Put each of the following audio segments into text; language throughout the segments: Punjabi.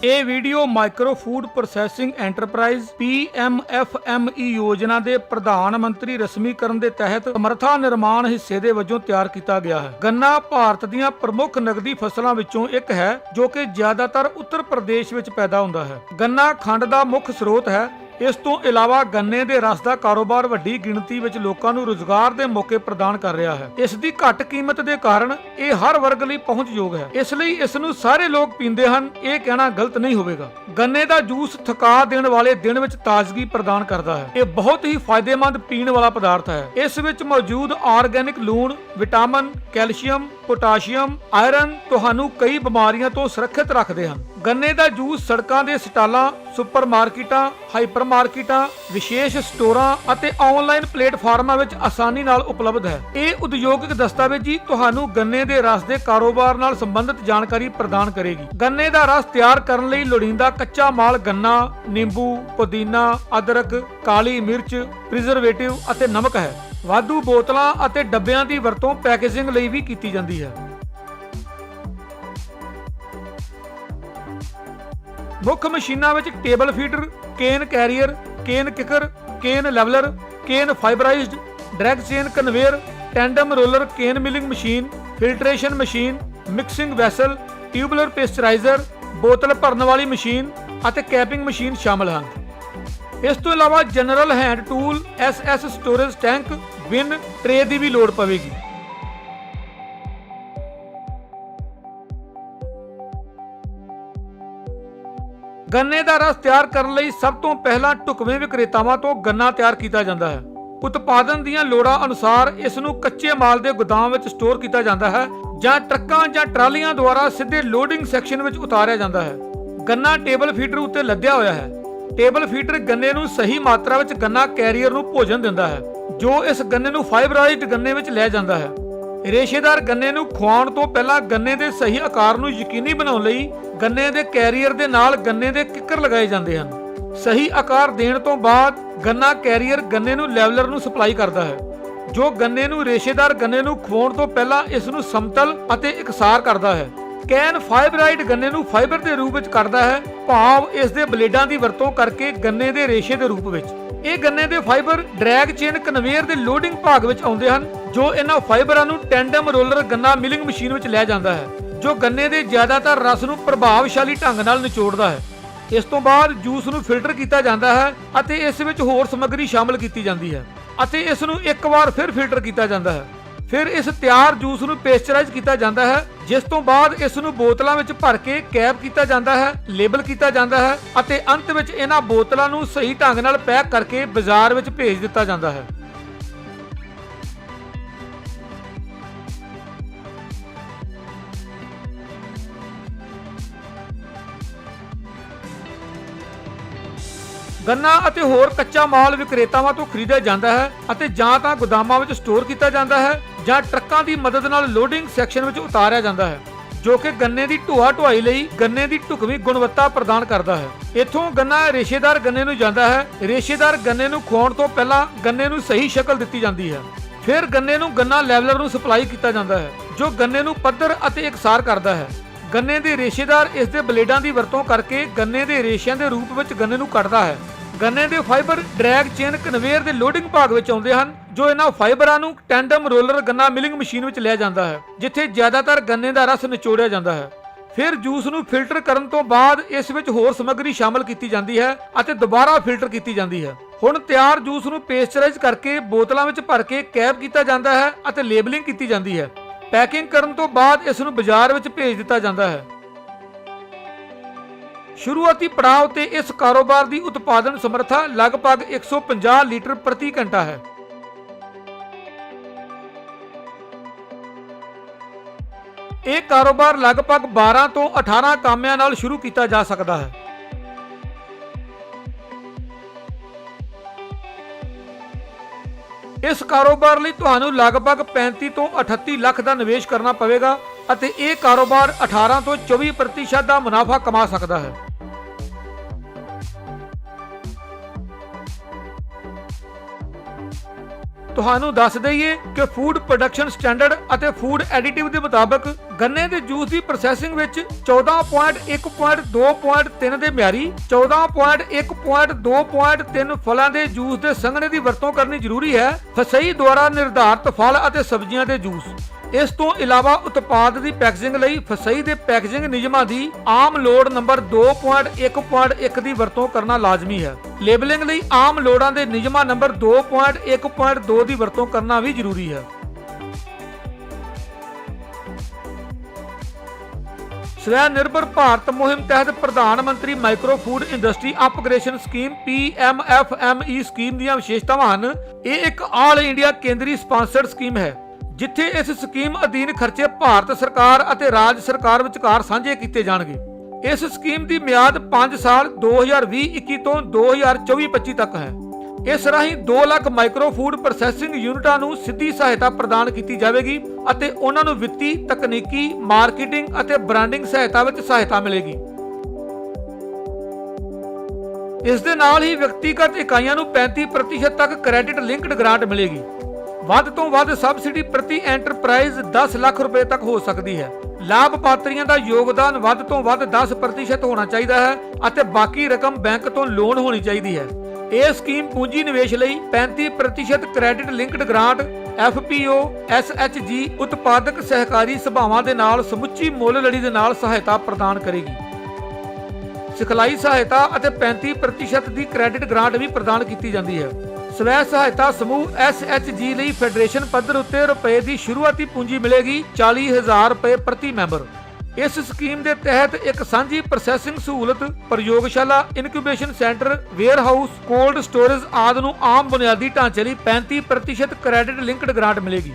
ਇਹ video micro food processing enterprise PMFME ਯੋਜਨਾ ਦੇ ਪ੍ਰਧਾਨ ਮੰਤਰੀ ਰਸਮੀਕਰਨ ਦੇ ਤਹਿਤ ਸਮਰੱਥਾ ਨਿਰਮਾਣ ਹਿੱਸੇ ਦੇ ਵਜੋਂ ਤਿਆਰ ਕੀਤਾ ਗਿਆ ਹੈ। ਗੰਨਾ ਭਾਰਤ ਦੀਆਂ ਪ੍ਰਮੁੱਖ ਨਗਦੀ ਫਸਲਾਂ ਵਿੱਚੋਂ ਇੱਕ ਹੈ ਜੋ ਕਿ ਜ਼ਿਆਦਾਤਰ ਉੱਤਰ ਪ੍ਰਦੇਸ਼ ਵਿੱਚ ਪੈਦਾ ਹੁੰਦਾ ਹੈ। ਗੰਨਾ ਖੰਡ ਦਾ ਮੁੱਖ ਸਰੋਤ ਹੈ। ਇਸ ਤੋਂ ਇਲਾਵਾ ਗੰਨੇ ਦੇ ਰਸ ਦਾ ਕਾਰੋਬਾਰ ਵੱਡੀ ਗਿਣਤੀ ਵਿੱਚ ਲੋਕਾਂ ਨੂੰ ਰੁਜ਼ਗਾਰ ਦੇ ਮੌਕੇ ਪ੍ਰਦਾਨ ਕਰ ਰਿਹਾ ਹੈ। ਇਸ ਦੀ ਘੱਟ ਕੀਮਤ ਦੇ ਕਾਰਨ ਇਹ ਹਰ ਵਰਗ ਲਈ ਪਹੁੰਚਯੋਗ ਹੈ, ਇਸ ਲਈ ਇਸ ਨੂੰ ਸਾਰੇ ਲੋਕ ਪੀਂਦੇ ਹਨ। ਇਹ ਕਹਿਣਾ ਗਲਤ ਨਹੀਂ ਹੋਵੇਗਾ। ਗੰਨੇ ਦਾ ਜੂਸ ਥਕਾ ਦੇਣ ਵਾਲੇ ਦਿਨ ਵਿੱਚ ਤਾਜ਼ਗੀ ਪ੍ਰਦਾਨ ਕਰਦਾ ਹੈ। ਇਹ ਬਹੁਤ ਹੀ ਫਾਇਦੇਮੰਦ ਪੀਣ ਵਾਲਾ ਪਦਾਰਥ ਹੈ। ਇਸ ਵਿੱਚ ਮੌਜੂਦ ਆਰਗੈਨਿਕ ਲੂਣ, ਵਿਟਾਮਿਨ, ਕੈਲਸ਼ੀਅਮ, ਪੋਟਾਸ਼ੀਅਮ, ਆਇਰਨ ਤੁਹਾਨੂੰ ਕਈ ਬਿਮਾਰੀਆਂ ਤੋਂ ਸੁਰੱਖਿਅਤ ਰੱਖਦੇ ਹਨ। ਗੰਨੇ ਦਾ ਜੂਸ ਸੜਕਾਂ ਦੇ ਸਟਾਲਾਂ, ਸੁਪਰਮਾਰਕੀਟਾਂ, ਹਾਈਪਰਮਾਰਕੀਟਾਂ, ਵਿਸ਼ੇਸ਼ ਸਟੋਰਾਂ ਅਤੇ ਆਨਲਾਈਨ ਪਲੇਟਫਾਰਮਾਂ ਵਿੱਚ ਆਸਾਨੀ ਨਾਲ ਉਪਲਬਧ ਹੈ। ਇਹ ਉਦਯੋਗਿਕ ਦਸਤਾਵੇਜ਼ੀ ਤੁਹਾਨੂੰ ਗੰਨੇ ਦੇ ਰਸ ਦੇ ਕਾਰੋਬਾਰ ਨਾਲ ਸੰਬੰਧਿਤ ਜਾਣਕਾਰੀ ਪ੍ਰਦਾਨ ਕਰੇਗੀ। ਗੰਨੇ ਦਾ ਰਸ ਤਿਆਰ ਕਰਨ ਲਈ ਲੋੜੀਂਦਾ ਕੱਚਾ ਮਾਲ ਗੰਨਾ, ਨਿੰਬੂ, ਪੁਦੀਨਾ, ਅਦਰਕ, ਕਾਲੀ ਮਿਰਚ, ਪ੍ਰੀਜ਼ਰਵੇਟਿਵ ਅਤੇ ਨਮਕ ਹੈ। ਵਾਧੂ ਬੋਤਲਾਂ ਅਤੇ ਡੱਬਿਆਂ ਦੀ ਵਰਤੋਂ ਪੈਕੇਜਿੰਗ ਲਈ ਵੀ ਕੀਤੀ ਜਾਂਦੀ ਹੈ। ਮੁੱਖ ਮਸ਼ੀਨਾਂ ਵਿੱਚ table feeder, cane carrier, cane kicker, cane leveller, cane fiberized, drag chain conveyor, tandem roller, cane milling machine, filtration machine, mixing vessel, tubular pasteuriser, ਬੋਤਲ ਭਰਨ ਵਾਲੀ ਮਸ਼ੀਨ ਅਤੇ ਕੈਪਿੰਗ ਮਸ਼ੀਨ ਸ਼ਾਮਲ ਹਨ। ਇਸ ਤੋਂ ਇਲਾਵਾ general hand tool, SS storage tank, bin, tray ਦੀ ਵੀ ਲੋੜ ਪਵੇਗੀ। ਗੰਨੇ ਦਾ ਰਸ ਤਿਆਰ ਕਰਨ ਲਈ ਸਭ ਤੋਂ ਪਹਿਲਾਂ ਢੁਕਵੇਂ ਵਿਕਰੇਤਾਵਾਂ ਤੋਂ ਗੰਨਾ ਤਿਆਰ ਕੀਤਾ ਜਾਂਦਾ ਹੈ। ਉਤਪਾਦਨ ਦੀਆਂ ਲੋੜਾਂ ਅਨੁਸਾਰ ਇਸ ਨੂੰ ਕੱਚੇ ਮਾਲ ਦੇ ਗੋਦਾਮ ਵਿੱਚ ਸਟੋਰ ਕੀਤਾ ਜਾਂਦਾ ਹੈ ਜਾਂ ਟਰੱਕਾਂ ਜਾਂ ਟਰਾਲੀਆਂ ਦੁਆਰਾ ਸਿੱਧੇ ਲੋਡਿੰਗ ਸੈਕਸ਼ਨ ਵਿੱਚ ਉਤਾਰਿਆ ਜਾਂਦਾ ਹੈ। ਗੰਨਾ ਟੇਬਲ ਫੀਡਰ ਉੱਤੇ ਲੱਦਿਆ ਹੋਇਆ ਹੈ। ਟੇਬਲ ਫੀਡਰ ਗੰਨੇ ਨੂੰ ਸਹੀ ਮਾਤਰਾ ਵਿੱਚ ਗੰਨਾ ਕੈਰੀਅਰ ਨੂੰ ਭੋਜਨ ਦਿੰਦਾ ਹੈ, ਜੋ ਇਸ ਗੰਨੇ ਨੂੰ ਫਾਈਬਰਾਈਜ਼ਡ ਗੰਨੇ ਵਿੱਚ ਲੈ ਜਾਂਦਾ ਹੈ। ਰੇਸ਼ੇਦਾਰ ਗੰਨੇ ਨੂੰ ਖੁਆਉਣ ਤੋਂ ਪਹਿਲਾਂ ਗੰਨੇ ਦੇ ਸਹੀ ਆਕਾਰ ਨੂੰ ਯਕੀਨੀ ਬਣਾਉਣ ਲਈ ਗੰਨੇ ਦੇ ਕੈਰੀਅਰ ਦੇ ਨਾਲ ਗੰਨੇ ਦੇ ਕਿੱਕਰ ਲਗਾਏ ਜਾਂਦੇ ਹਨ। ਸਹੀ ਆਕਾਰ ਦੇਣ ਤੋਂ ਬਾਅਦ ਗੰਨਾ ਕੈਰੀਅਰ ਗੰਨੇ ਨੂੰ ਲੈਵਲਰ ਨੂੰ ਸਪਲਾਈ ਕਰਦਾ ਹੈ, ਜੋ ਗੰਨੇ ਨੂੰ ਰੇਸ਼ੇਦਾਰ ਗੰਨੇ ਨੂੰ ਖੁਆਉਣ ਤੋਂ ਪਹਿਲਾਂ ਇਸ ਨੂੰ ਸਮਤਲ ਅਤੇ ਇਕਸਾਰ ਕਰਦਾ ਹੈ। ਕੈਨ ਫਾਈਬਰਾਈਡ ਗੰਨੇ ਨੂੰ ਫਾਈਬਰ ਦੇ ਰੂਪ ਵਿੱਚ ਕੱਢਦਾ ਹੈ, ਭਾਵ ਇਸ ਦੇ ਬਲੇਡਾਂ ਦੀ ਵਰਤੋਂ ਕਰਕੇ ਗੰਨੇ ਦੇ ਰੇਸ਼ੇ ਦੇ ਰੂਪ ਵਿੱਚ। ਇਹ ਗੰਨੇ ਦੇ ਫਾਈਬਰ ਡਰੈਗ ਚੇਨ ਕਨਵੇਅਰ ਦੇ ਲੋਡਿੰਗ ਭਾਗ ਵਿੱਚ ਆਉਂਦੇ ਹਨ, ਜੋ ਇਹਨਾਂ ਫਾਈਬਰਾਂ ਨੂੰ ਟੈਂਡਮ ਰੋਲਰ ਗੰਨਾ ਮਿਲਿੰਗ ਮਸ਼ੀਨ ਵਿੱਚ ਲੈ ਜਾਂਦਾ ਹੈ, ਜੋ ਗੰਨੇ ਦੇ ਜ਼ਿਆਦਾਤਰ ਰਸ ਨੂੰ ਪ੍ਰਭਾਵਸ਼ਾਲੀ ਢੰਗ ਨਾਲ ਨਿਚੋੜਦਾ ਹੈ। ਇਸ ਤੋਂ ਬਾਅਦ ਜੂਸ ਨੂੰ ਫਿਲਟਰ ਕੀਤਾ ਜਾਂਦਾ ਹੈ ਅਤੇ ਇਸ ਵਿੱਚ ਹੋਰ ਸਮੱਗਰੀ ਸ਼ਾਮਲ ਕੀਤੀ ਜਾਂਦੀ ਹੈ ਅਤੇ ਇਸ ਨੂੰ ਇੱਕ ਵਾਰ ਫਿਰ ਫਿਲਟਰ ਕੀਤਾ ਜਾਂਦਾ ਹੈ। ਫਿਰ ਇਸ ਤਿਆਰ ਜੂਸ ਨੂੰ ਪੇਸਚਰਾਈਜ਼ ਕੀਤਾ ਜਾਂਦਾ ਹੈ, ਜਿਸ ਤੋਂ ਬਾਅਦ ਇਸ ਨੂੰ ਬੋਤਲਾਂ ਵਿੱਚ ਭਰ ਕੇ ਕੈਪ ਕੀਤਾ ਜਾਂਦਾ ਹੈ, ਲੇਬਲ ਕੀਤਾ ਜਾਂਦਾ ਹੈ ਅਤੇ ਅੰਤ ਵਿੱਚ ਇਹਨਾਂ ਬੋਤਲਾਂ ਨੂੰ ਸਹੀ ਢੰਗ ਨਾਲ ਪੈਕ ਕਰਕੇ ਬਾਜ਼ਾਰ ਵਿੱਚ ਭੇਜ ਦਿੱਤਾ ਜਾਂਦਾ ਹੈ। ਗੰਨਾ ਅਤੇ ਹੋਰ ਕੱਚਾ ਮਾਲ ਵਿਕਰੇਤਾਵਾਂ ਤੋਂ ਖਰੀਦਿਆ ਜਾਂਦਾ ਹੈ ਅਤੇ ਜਾਂ ਤਾਂ ਗੋਦਾਮਾਂ ਵਿੱਚ ਸਟੋਰ ਕੀਤਾ ਜਾਂਦਾ ਹੈ ਜਾਂ ਟਰੱਕਾਂ ਦੀ ਮਦਦ ਨਾਲ ਲੋਡਿੰਗ ਸੈਕਸ਼ਨ ਵਿੱਚ ਉਤਾਰਿਆ ਜਾਂਦਾ ਹੈ, ਜੋ ਕਿ ਗੰਨੇ ਦੀ ਢੋਆ-ਢੁਆਈ ਲਈ ਗੰਨੇ ਦੀ ਢੁਕਵੀਂ ਗੁਣਵੱਤਾ ਪ੍ਰਦਾਨ ਕਰਦਾ ਹੈ। ਇੱਥੋਂ ਗੰਨਾ ਰੇਸ਼ੇਦਾਰ ਗੰਨੇ ਨੂੰ ਜਾਂਦਾ ਹੈ। ਰੇਸ਼ੇਦਾਰ ਗੰਨੇ ਨੂੰ ਖੁਆਉਣ ਤੋਂ ਪਹਿਲਾਂ ਗੰਨੇ ਨੂੰ ਸਹੀ ਸ਼ਕਲ ਦਿੱਤੀ ਜਾਂਦੀ ਹੈ। ਫਿਰ ਗੰਨੇ ਨੂੰ ਗੰਨਾ ਲੈਵਲਰ ਨੂੰ ਸਪਲਾਈ ਕੀਤਾ ਜਾਂਦਾ ਹੈ, ਜੋ ਗੰਨੇ ਨੂੰ ਪੱਧਰ ਅਤੇ ਇਕਸਾਰ ਕਰਦਾ ਹੈ। ਗੰਨੇ ਦੇ ਰੇਸ਼ੇਦਾਰ ਇਸ ਦੇ ਬਲੇਡਾਂ ਦੀ ਵਰਤੋਂ ਕਰਕੇ ਗੰਨੇ ਦੇ ਰੇਸ਼ਿਆਂ ਦੇ ਰੂਪ ਵਿੱਚ ਗੰਨੇ ਨੂੰ ਕੱਟਦਾ ਹੈ। ਗੰਨੇ ਦੇ ਫਾਈਬਰ ਡਰੈਗ ਚੇਨ ਕਨਵੇਅਰ ਦੇ ਲੋਡਿੰਗ ਭਾਗ ਵਿੱਚ ਆਉਂਦੇ ਹਨ, ਜੋ ਇਹਨਾਂ ਫਾਈਬਰਾਂ ਨੂੰ ਟੈਂਡਮ ਰੋਲਰ ਗੰਨਾ ਮਿਲਿੰਗ ਮਸ਼ੀਨ ਵਿੱਚ ਲੈ ਜਾਂਦਾ ਹੈ, ਜਿੱਥੇ ਜ਼ਿਆਦਾਤਰ ਗੰਨੇ ਦਾ ਰਸ ਨਿਚੋੜਿਆ ਜਾਂਦਾ ਹੈ। ਫਿਰ ਜੂਸ ਨੂੰ ਫਿਲਟਰ ਕਰਨ ਤੋਂ ਬਾਅਦ ਇਸ ਵਿੱਚ ਹੋਰ ਸਮੱਗਰੀ ਸ਼ਾਮਲ ਕੀਤੀ ਜਾਂਦੀ ਹੈ ਅਤੇ ਦੁਬਾਰਾ ਫਿਲਟਰ ਕੀਤੀ ਜਾਂਦੀ ਹੈ। ਹੁਣ ਤਿਆਰ ਜੂਸ ਨੂੰ ਪੇਸਚਰਾਈਜ਼ ਕਰਕੇ ਬੋਤਲਾਂ ਵਿੱਚ ਭਰ ਕੇ ਕੈਪ ਕੀਤਾ ਜਾਂਦਾ ਹੈ ਅਤੇ ਲੇਬਲਿੰਗ ਕੀਤੀ ਜਾਂਦੀ ਹੈ। ਪੈਕਿੰਗ ਕਰਨ ਤੋਂ ਬਾਅਦ ਇਸ ਨੂੰ ਬਾਜ਼ਾਰ ਵਿੱਚ ਭੇਜ ਦਿੱਤਾ ਜਾਂਦਾ ਹੈ। ਸ਼ੁਰੂਆਤੀ ਪੜਾਅ ਤੇ ਇਸ ਕਾਰੋਬਾਰ ਦੀ ਉਤਪਾਦਨ ਸਮਰੱਥਾ ਲਗਭਗ 150 ਲੀਟਰ ਪ੍ਰਤੀ ਘੰਟਾ ਹੈ। ਇਹ ਕਾਰੋਬਾਰ ਲਗਭਗ 12 ਤੋਂ 18 ਕਾਮਿਆਂ ਨਾਲ ਸ਼ੁਰੂ ਕੀਤਾ ਜਾ ਸਕਦਾ ਹੈ। ਇਸ ਕਾਰੋਬਾਰ ਲਈ ਤੁਹਾਨੂੰ ਲਗਭਗ 35 ਤੋਂ 38 ਲੱਖ ਦਾ ਨਿਵੇਸ਼ ਕਰਨਾ ਪਵੇਗਾ ਅਤੇ ਇਹ ਕਾਰੋਬਾਰ 18 ਤੋਂ 24% ਦਾ ਮੁਨਾਫਾ ਕਮਾ ਸਕਦਾ ਹੈ। ਤੁਹਾਨੂੰ ਦੱਸ ਦਈਏ ਕਿ ਫੂਡ ਪ੍ਰੋਡਕਸ਼ਨ ਸਟੈਂਡਰਡ ਅਤੇ ਫੂਡ ਐਡੀਟਿਵ ਦੇ ਮੁਤਾਬਕ ਗੰਨੇ ਦੇ ਜੂਸ ਦੀ ਪ੍ਰੋਸੈਸਿੰਗ ਵਿੱਚ 14.1.2.3 ਦੇ ਮਿਆਰੀ 14.1.2.3 ਫਲਾਂ ਦੇ ਜੂਸ ਦੇ ਸੰਘਣੇ ਦੀ ਵਰਤੋਂ ਕਰਨੀ ਜ਼ਰੂਰੀ ਹੈ। ਫਸਈ ਦੁਆਰਾ ਨਿਰਧਾਰਤ ਫਲ ਅਤੇ ਸਬਜ਼ੀਆਂ ਦੇ ਜੂਸ। ਇਸ ਤੋਂ ਇਲਾਵਾ ਉਤਪਾਦ ਦੀ ਪੈਕੇਜਿੰਗ ਲਈ ਫਸਈ ਦੇ ਪੈਕੇਜਿੰਗ ਨਿਯਮਾਂ ਦੀ ਆਮ ਲੋੜ ਨੰਬਰ 2.1.1 ਦੀ ਵਰਤੋਂ ਕਰਨਾ ਲਾਜ਼ਮੀ ਹੈ। ਲੇਬਲਿੰਗ ਲਈ ਆਮ ਲੋੜਾਂ ਦੇ ਨਿਯਮਾਂ ਨੰਬਰ 2.1.2 ਦੀ ਵਰਤੋਂ ਕਰਨਾ ਵੀ ਜ਼ਰੂਰੀ ਹੈ। ਸਵੈ ਨਿਰਭਰ ਭਾਰਤ ਮੁਹਿੰਮ ਤਹਿਤ ਪ੍ਰਧਾਨ ਮੰਤਰੀ micro food industry upgradation scheme PMFME scheme ਦੀਆਂ ਵਿਸ਼ੇਸ਼ਤਾਵਾਂ ਹਨ। ਇਹ ਇੱਕ ਆਲ ਇੰਡੀਆ ਕੇਂਦਰੀ ਸਪਾਂਸਰਡ ਸਕੀਮ ਹੈ, ਜਿੱਥੇ ਇਸ ਸਕੀਮ ਅਧੀਨ ਖਰਚੇ ਭਾਰਤ ਸਰਕਾਰ ਅਤੇ ਰਾਜ ਸਰਕਾਰ ਵਿਚਕਾਰ ਸਾਂਝੇ ਕੀਤੇ ਜਾਣਗੇ। ਇਸ ਸਕੀਮ ਦੀ ਮਿਆਦ 5 ਸਾਲ 2020-21 ਤੋਂ 2024-25 ਤੱਕ ਹੈ। ਇਸ ਰਾਹੀਂ 2 ਲੱਖ ਮਾਈਕਰੋ ਫੂਡ ਪ੍ਰੋਸੈਸਿੰਗ ਯੂਨਿਟਾਂ ਨੂੰ ਸਿੱਧੀ ਸਹਾਇਤਾ ਪ੍ਰਦਾਨ ਕੀਤੀ ਜਾਵੇਗੀ ਅਤੇ ਉਹਨਾਂ ਨੂੰ ਵਿੱਤੀ, ਤਕਨੀਕੀ, ਮਾਰਕੀਟਿੰਗ ਅਤੇ ਬ੍ਰਾਂਡਿੰਗ ਸਹਾਇਤਾ ਵਿੱਚ ਸਹਾਇਤਾ ਮਿਲੇਗੀ। ਇਸ ਦੇ ਨਾਲ ਹੀ ਵਿਅਕਤੀਗਤ ਇਕਾਈਆਂ ਨੂੰ 35% ਤੱਕ ਕ੍ਰੈਡਿਟ ਲਿੰਕਡ ਗ੍ਰਾਂਟ ਮਿਲੇਗੀ। ਵੱਧ ਤੋਂ ਵੱਧ ਸਬਸਿਡੀ ਪ੍ਰਤੀ ਐਂਟਰਪ੍ਰਾਈਜ਼ 10 ਲੱਖ ਰੁਪਏ ਤੱਕ ਹੋ ਸਕਦੀ ਹੈ। ਲਾਭਪਾਤਰੀਆਂ ਦਾ ਯੋਗਦਾਨ ਵੱਧ ਤੋਂ ਵੱਧ 10% ਹੋਣਾ ਚਾਹੀਦਾ ਹੈ ਅਤੇ ਬਾਕੀ ਰਕਮ ਬੈਂਕ ਤੋਂ ਲੋਨ ਹੋਣੀ ਚਾਹੀਦੀ ਹੈ। ਇਹ ਸਕੀਮ ਪੂੰਜੀ ਨਿਵੇਸ਼ ਲਈ 35% credit linked grant, FPO, SHG ਉਤਪਾਦਕ ਸਹਿਕਾਰੀ ਸਭਾਵਾਂ ਦੇ ਨਾਲ ਸਮੁੱਚੀ ਮੁੱਲ ਲੜੀ ਦੇ ਨਾਲ ਸਹਾਇਤਾ ਪ੍ਰਦਾਨ ਕਰੇਗੀ। ਸਿਖਲਾਈ ਸਹਾਇਤਾ ਅਤੇ 35% ਦੀ ਕ੍ਰੈਡਿਟ ਗ੍ਰਾਂਟ ਵੀ ਪ੍ਰਦਾਨ ਕੀਤੀ ਜਾਂਦੀ ਹੈ। ਸਵੈ ਸਹਾਇਤਾ ਸਮੂਹ SHG ਲਈ ਫੈਡਰੇਸ਼ਨ ਪੱਧਰ ਉੱਤੇ ਰੁਪਏ ਦੀ ਸ਼ੁਰੂਆਤੀ ਪੂੰਜੀ ਮਿਲੇਗੀ 40,000 ਰੁਪਏ ਪ੍ਰਤੀ ਮੈਂਬਰ। ਇਸ ਸਕੀਮ ਦੇ ਤਹਿਤ ਇੱਕ ਸਾਂਝੀ ਪ੍ਰੋਸੈਸਿੰਗ ਸਹੂਲਤ, ਪ੍ਰਯੋਗਸ਼ਾਲਾ, incubation centre, warehouse, cold storage ਆਦਿ ਨੂੰ ਆਮ ਬੁਨਿਆਦੀ ਢਾਂਚੇ ਲਈ 35% ਕ੍ਰੈਡਿਟ ਲਿੰਕਡ ਗ੍ਰਾਂਟ ਮਿਲੇਗੀ।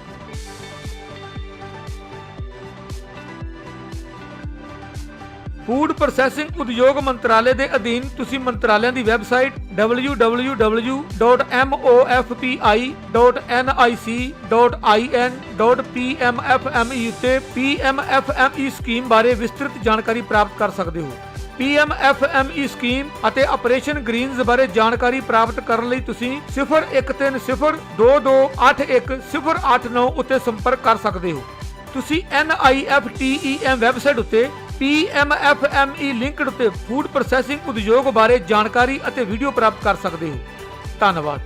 ਫੂਡ ਪ੍ਰੋਸੈਸਿੰਗ ਉਦਯੋਗ ਮੰਤਰਾਲੇ ਦੇ ਅਧੀਨ ਤੁਸੀਂ ਮੰਤਰਾਲਿਆਂ ਦੀ ਵੈਬਸਾਈਟ www.mofpi.nic.in.pmfme ਉੱਤੇ PMFME ਸਕੀਮ ਬਾਰੇ ਵਿਸਤ੍ਰਿਤ ਜਾਣਕਾਰੀ ਪ੍ਰਾਪਤ ਕਰ ਸਕਦੇ ਹੋ। PMFME ਸਕੀਮ ਅਤੇ ਆਪਰੇਸ਼ਨ ਗ੍ਰੀਨਜ਼ ਬਾਰੇ ਜਾਣਕਾਰੀ ਪ੍ਰਾਪਤ ਕਰਨ ਲਈ ਤੁਸੀਂ 013022811089 ਉੱਤੇ ਸੰਪਰਕ ਕਰ ਸਕਦੇ ਹੋ। ਤੁਸੀਂ NIFTEM ਵੈਬਸਾਈਟ ਉੱਤੇ PMFME ਲਿੰਕਡ ਉੱਤੇ ਫੂਡ ਪ੍ਰੋਸੈਸਿੰਗ ਉਦਯੋਗ ਬਾਰੇ ਜਾਣਕਾਰੀ ਅਤੇ ਵੀਡੀਓ ਪ੍ਰਾਪਤ ਕਰ ਸਕਦੇ ਹੋ। ਧੰਨਵਾਦ।